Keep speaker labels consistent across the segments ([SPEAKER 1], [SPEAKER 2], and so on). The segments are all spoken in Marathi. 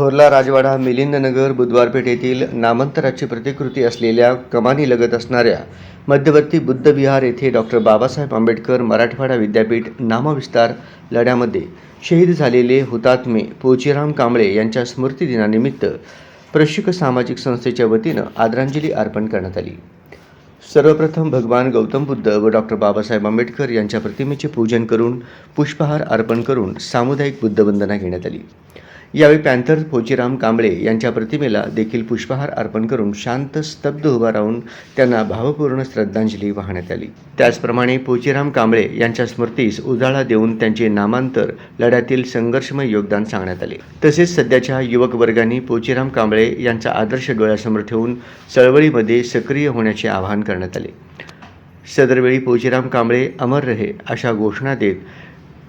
[SPEAKER 1] थोरला राजवाडा मिलिंदनगर बुधवारपेठ येथील नामांतराची प्रतिकृती असलेल्या कमानीलगत असणाऱ्या मध्यवर्ती बुद्ध विहार येथे डॉक्टर बाबासाहेब आंबेडकर मराठवाडा विद्यापीठ नामविस्तार लढ्यामध्ये शहीद झालेले हुतात्मे पोचीराम कांबळे यांच्या स्मृतिदिनानिमित्त प्रशिक सामाजिक संस्थेच्या वतीनं आदरांजली अर्पण करण्यात आली। सर्वप्रथम भगवान गौतम बुद्ध व डॉक्टर बाबासाहेब आंबेडकर यांच्या प्रतिमेचे पूजन करून पुष्पहार अर्पण करून सामुदायिक बुद्धवंदना घेण्यात आली। यावेळी पॅन्थर पोचीराम कांबळे यांच्या प्रतिमेला देखील पुष्पहार अर्पण करून शांत स्तब्ध उभा राहून त्यांना भावपूर्ण श्रद्धांजली वाहण्यात आली। त्याचप्रमाणे पोचीराम कांबळे यांच्या स्मृतीस उजाळा देऊन त्यांचे नामांतर लढ्यातील संघर्षमय योगदान सांगण्यात आले। तसेच सध्याच्या युवक वर्गाने पोचीराम कांबळे यांचा आदर्श डोळ्यासमोर ठेवून चळवळीमध्ये सक्रिय होण्याचे आवाहन करण्यात आले। सदरवेळी पोचीराम कांबळे अमर रहे अशा घोषणा देत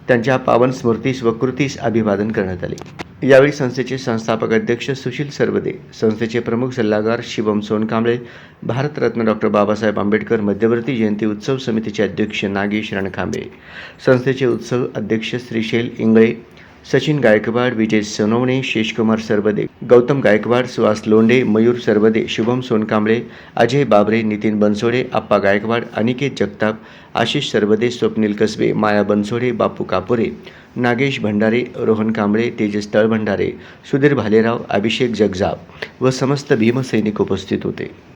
[SPEAKER 1] त्यांच्या पावन स्मृतीस व कृतीस अभिवादन करण्यात आले। यावेळी संस्थेचे संस्थापक अध्यक्ष सुशील सरवदे, संस्थेचे प्रमुख सल्लागार शिवम सोनकांबळे, भारतरत्न डॉक्टर बाबासाहेब आंबेडकर मध्यवर्ती जयंती उत्सव समितीचे अध्यक्ष नागेश रणखांबे, संस्थेचे उत्सव अध्यक्ष श्रीशैल इंगळे, सचिन गायकवाड, विजय सोनवणे, शेषकुमार सरवदे, गौतम गायकवाड, सुहास लोंढे, मयूर सरवदे, शुभम सोनकांबळे, अजय बाबरे, नितीन बनसोडे, आप्पा गायकवाड, अनिकेत जगताप, आशिष सरवदे, स्वप्नील कसबे, माया बनसोडे, बापू कापुरे, नागेश भंडारे, रोहन कांबळे, तेजस तळभंडारे, सुधीर भालेराव, अभिषेक जगजाप व समस्त भीमसैनिक उपस्थित होते।